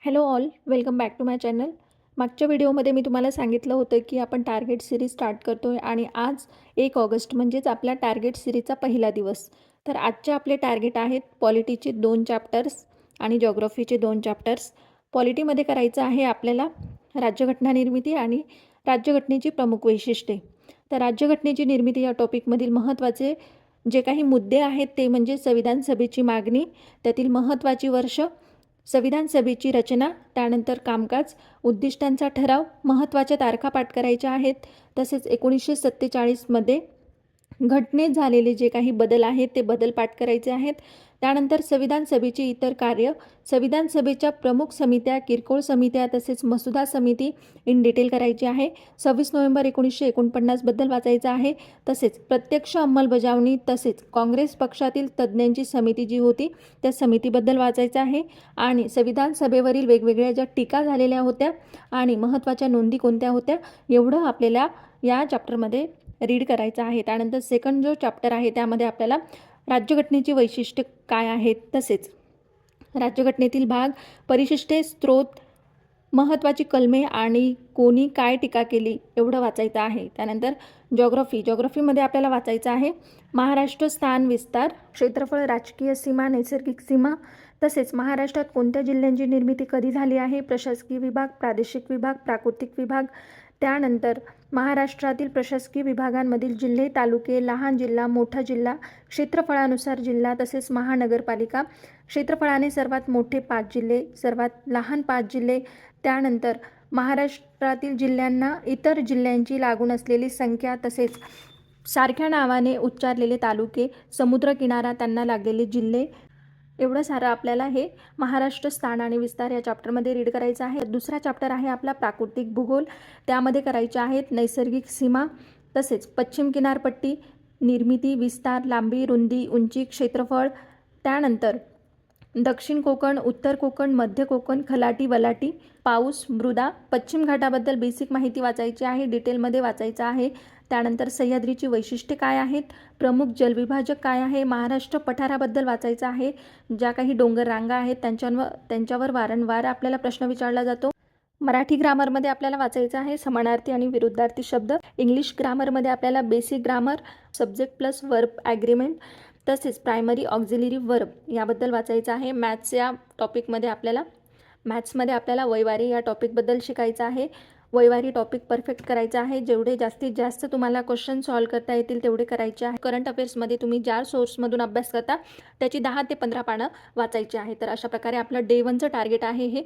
Hello all, welcome back to my channel. मागच्या व्हिडिओमध्ये मी तुम्हाला सांगितलं होतं की आपण टार्गेट सिरीज स्टार्ट करतो आहे आणि आज 1 ऑगस्ट म्हणजेच आपल्या टार्गेट सिरीजचा पहिला दिवस. तर आजचे आपले टार्गेट आहेत पॉलिटीचे 2 चॅप्टर्स आणि जॉग्रफीचे 2 चॅप्टर्स. पॉलिटीमध्ये करायचं आहे आपल्याला राज्यघटना निर्मिती आणि राज्यघटनेची प्रमुख वैशिष्ट्ये. तर राज्यघटनेची निर्मिती या टॉपिकमधील महत्त्वाचे जे काही मुद्दे आहेत ते म्हणजे संविधान सभेची मागणी, त्यातील महत्त्वाची वर्ष, संविधान सभेची रचना, त्यानंतर कामकाज, उद्दिष्टांचा ठराव, महत्त्वाच्या तारखा पाठ करायच्या आहेत. तसेच 1947मध्ये घटनेत झालेले जे काही बदल आहेत ते बदल पाठ करायचे आहेत. त्यानंतर संविधान सभेची इतर कार्य, संविधान सभेच्या प्रमुख समित्या, किरकोळ समित्या तसेच मसुदा समिती इन डिटेल करायची आहे. 26 नोव्हेंबर 1949 बद्दल वाचायचं आहे. तसेच प्रत्यक्ष अंमलबजावणी तसेच काँग्रेस पक्षातील तज्ज्ञांची समिती जी होती त्या समितीबद्दल वाचायचं आहे. आणि संविधान सभेवरील वेगवेगळ्या ज्या टीका झालेल्या होत्या आणि महत्त्वाच्या नोंदी कोणत्या होत्या एवढं आपल्याला या चॅप्टरमध्ये रीड करायचं आहे. त्यानंतर सेकंड जो चॅप्टर आहे त्यामध्ये आपल्याला राज्यघटनेची वैशिष्ट्ये काय आहेत, तसेच राज्यघटनेतील भाग, परिशिष्टे, स्त्रोत, महत्त्वाची कलमे आणि कोणी काय टीका केली एवढं वाचायचं आहे. त्यानंतर जॉग्रफीमध्ये आपल्याला वाचायचं आहे महाराष्ट्र स्थान विस्तार, क्षेत्रफळ, राजकीय सीमा, नैसर्गिक सीमा, तसेच महाराष्ट्रात कोणत्या जिल्ह्यांची निर्मिती कधी झाली आहे, प्रशासकीय विभाग, प्रादेशिक विभाग, प्राकृतिक विभाग. त्यानंतर महाराष्ट्रातील प्रशासकीय विभागांमधील जिल्हे, तालुके, लहान जिल्हा, मोठा जिल्हा, क्षेत्रफळानुसार जिल्हा तसेच महानगरपालिका, क्षेत्रफळाने सर्वात मोठे 5 जिल्हे, सर्वात लहान 5 जिल्हे. त्यानंतर महाराष्ट्रातील जिल्ह्यांना इतर जिल्ह्यांची लागून असलेली संख्या तसेच सारख्या नावाने उच्चारलेले तालुके, समुद्रकिनारा त्यांना लागलेले जिल्हे. एवढं सारं आपल्याला हे महाराष्ट्र स्थान आणि विस्तार या चॅप्टरमध्ये रीड करायचं आहे. दुसरा चॅप्टर आहे आपला प्राकृतिक भूगोल. त्यामध्ये करायचे आहेत नैसर्गिक सीमा तसेच पश्चिम किनारपट्टी, निर्मिती, विस्तार, लांबी, रुंदी, उंची, क्षेत्रफळ. त्यानंतर दक्षिण कोकण, उत्तर कोकण, मध्य कोकण, खलाटी, वलाटी, पाऊस, मृदा, पश्चिम घाटाबद्दल बेसिक माहिती वाचायची आहे, डिटेलमध्ये वाचायचं आहे. त्यानंतर सह्याद्रीची वैशिष्ट्ये काय आहेत, प्रमुख जलविभाजक काय आहे, महाराष्ट्र पठाराबद्दल वाचायचं आहे. ज्या काही डोंगर रांगा आहेत त्यांच्यावर वारंवार आपल्याला प्रश्न विचारला जातो. मराठी ग्रामरमध्ये आपल्याला वाचायचं आहे समानार्थी आणि विरुद्धार्थी शब्द. इंग्लिश ग्रामरमध्ये आपल्याला basic grammar, subject plus verb agreement तसेच प्रायमरी ऑक्झिलरी वर्ब याबद्दल वाचायचं आहे. मॅथ्समध्ये आपल्याला वैवारी या टॉपिकबद्दल शिकायचं आहे. वैवारी टॉपिक परफेक्ट करायचा आहे. जेवढे जास्तीत जास्त तुम्हाला क्वेश्चन सॉल्व करता येतील तेवढे करायचे आहे. करंट अफेअर्समध्ये तुम्ही ज्या सोर्समधून अभ्यास करता त्याची 10 ते 15 पानं वाचायची आहे. तर अशा प्रकारे आपलं डे 1चं टार्गेट आहे हे.